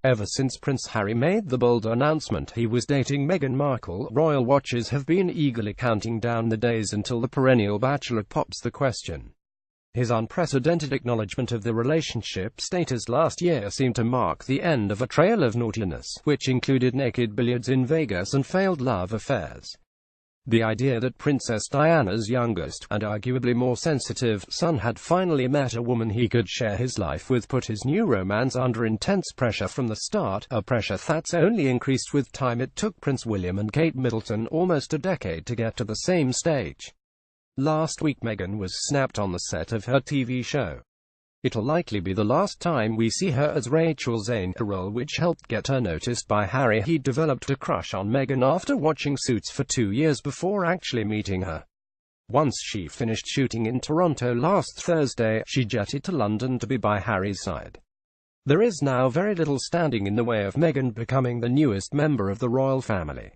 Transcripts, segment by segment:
Ever since Prince Harry made the bold announcement he was dating Meghan Markle, royal watchers have been eagerly counting down the days until the perennial bachelor pops the question. His unprecedented acknowledgement of the relationship status last year seemed to mark the end of a trail of naughtiness, which included naked billiards in Vegas and failed love affairs. The idea that Princess Diana's youngest, and arguably more sensitive, son had finally met a woman he could share his life with put his new romance under intense pressure from the start, a pressure that's only increased with time. It took Prince William and Kate Middleton almost a decade to get to the same stage. Last week Meghan was snapped on the set of her TV show. It'll likely be the last time we see her as Rachel Zane, a role which helped get her noticed by Harry. He developed a crush on Meghan after watching Suits for 2 years before actually meeting her. Once she finished shooting in Toronto last Thursday, she jetted to London to be by Harry's side. There is now very little standing in the way of Meghan becoming the newest member of the royal family.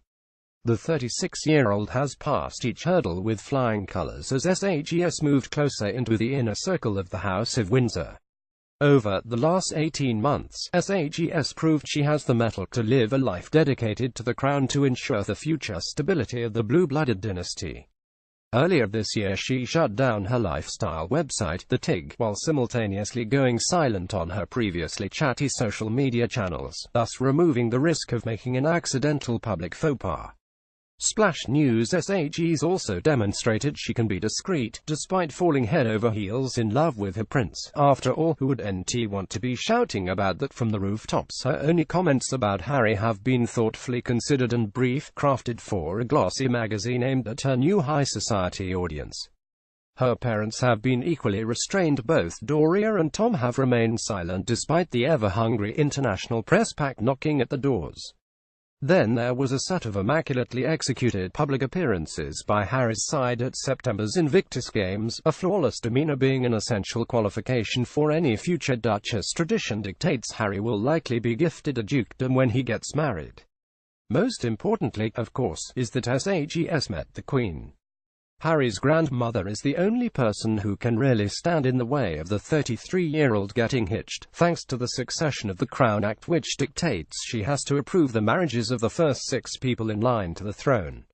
The 36-year-old has passed each hurdle with flying colours as SHES moved closer into the inner circle of the House of Windsor. Over the last 18 months, SHES proved she has the mettle to live a life dedicated to the crown to ensure the future stability of the blue-blooded dynasty. Earlier this year she shut down her lifestyle website, The Tig, while simultaneously going silent on her previously chatty social media channels, thus removing the risk of making an accidental public faux pas. Splash News SHES also demonstrated she can be discreet, despite falling head over heels in love with her prince. After all, who would NT want to be shouting about that from the rooftops? Her only comments about Harry have been thoughtfully considered and brief, crafted for a glossy magazine aimed at her new high society audience. Her parents have been equally restrained. Both Doria and Tom have remained silent despite the ever-hungry international press pack knocking at the doors. Then there was a set of immaculately executed public appearances by Harry's side at September's Invictus Games, a flawless demeanor being an essential qualification for any future Duchess. Tradition dictates Harry will likely be gifted a dukedom when he gets married. Most importantly, of course, is that SHES met the Queen. Harry's grandmother is the only person who can really stand in the way of the 33-year-old getting hitched, thanks to the Succession of the Crown Act, which dictates she has to approve the marriages of the first 6 people in line to the throne.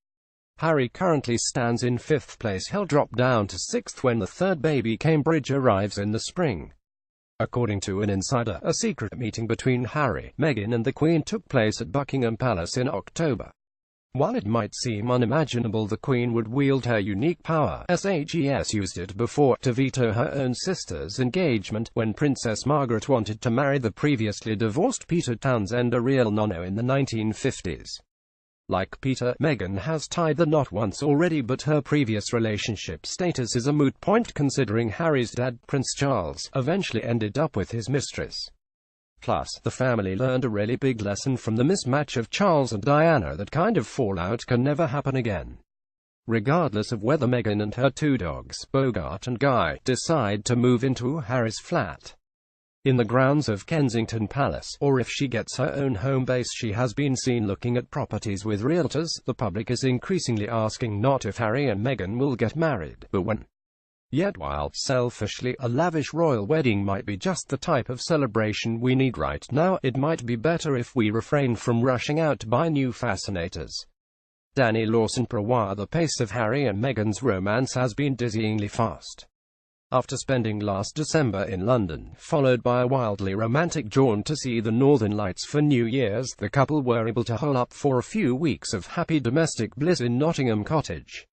Harry currently stands in 5th place. He'll drop down to 6th when the third baby, Cambridge, arrives in the spring. According to an insider, a secret meeting between Harry, Meghan and the Queen took place at Buckingham Palace in October. While it might seem unimaginable the Queen would wield her unique power, SHES used it before to veto her own sister's engagement, when Princess Margaret wanted to marry the previously divorced Peter Townsend, a real no-no, in the 1950s. Like Peter, Meghan has tied the knot once already, but her previous relationship status is a moot point considering Harry's dad, Prince Charles, eventually ended up with his mistress. Plus, the family learned a really big lesson from the mismatch of Charles and Diana: that kind of fallout can never happen again. Regardless of whether Meghan and her 2 dogs, Bogart and Guy, decide to move into Harry's flat in the grounds of Kensington Palace, or if she gets her own home base, she has been seen looking at properties with realtors. The public is increasingly asking not if Harry and Meghan will get married, but when. Yet while, selfishly, a lavish royal wedding might be just the type of celebration we need right now, it might be better if we refrain from rushing out to buy new fascinators. Danny Lawson Prawa. The pace of Harry and Meghan's romance has been dizzyingly fast. After spending last December in London, followed by a wildly romantic jaunt to see the Northern Lights for New Year's, the couple were able to hole up for a few weeks of happy domestic bliss in Nottingham Cottage.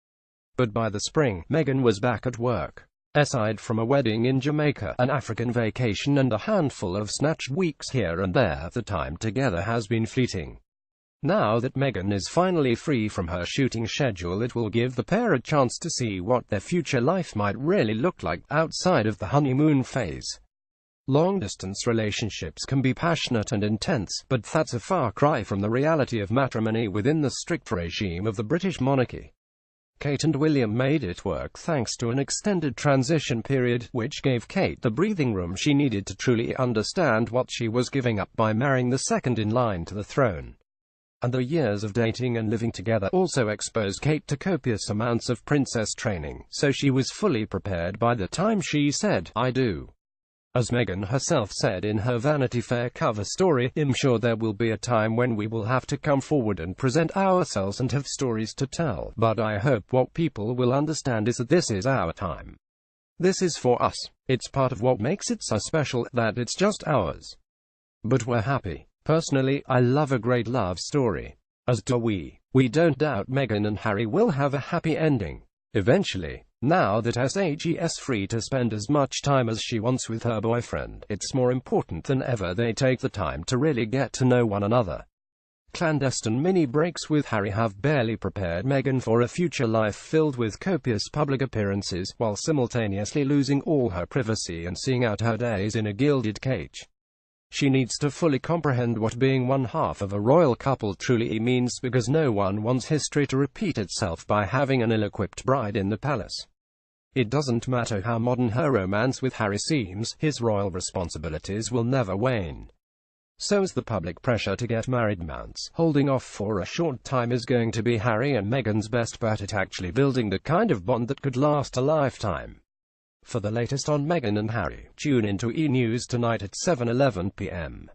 But by the spring, Meghan was back at work. Aside from a wedding in Jamaica, an African vacation and a handful of snatched weeks here and there, the time together has been fleeting. Now that Meghan is finally free from her shooting schedule, it will give the pair a chance to see what their future life might really look like outside of the honeymoon phase. Long-distance relationships can be passionate and intense, but that's a far cry from the reality of matrimony within the strict regime of the British monarchy. Kate and William made it work thanks to an extended transition period, which gave Kate the breathing room she needed to truly understand what she was giving up by marrying the second in line to the throne. And the years of dating and living together also exposed Kate to copious amounts of princess training, so she was fully prepared by the time she said, "I do." As Meghan herself said in her Vanity Fair cover story, "I'm sure there will be a time when we will have to come forward and present ourselves and have stories to tell, but I hope what people will understand is that this is our time. This is for us. It's part of what makes it so special, that it's just ours. But we're happy. Personally, I love a great love story. As do we. We don't doubt Meghan and Harry will have a happy ending. Eventually. Now that SHE is free to spend as much time as she wants with her boyfriend, it's more important than ever they take the time to really get to know one another." Clandestine mini breaks with Harry have barely prepared Meghan for a future life filled with copious public appearances, while simultaneously losing all her privacy and seeing out her days in a gilded cage. She needs to fully comprehend what being one half of a royal couple truly means, because no one wants history to repeat itself by having an ill-equipped bride in the palace. It doesn't matter how modern her romance with Harry seems, his royal responsibilities will never wane. So's the public pressure to get married mounts. Holding off for a short time is going to be Harry and Meghan's best bet at actually building the kind of bond that could last a lifetime. For the latest on Meghan and Harry, tune into E! News tonight at 7:11 p.m.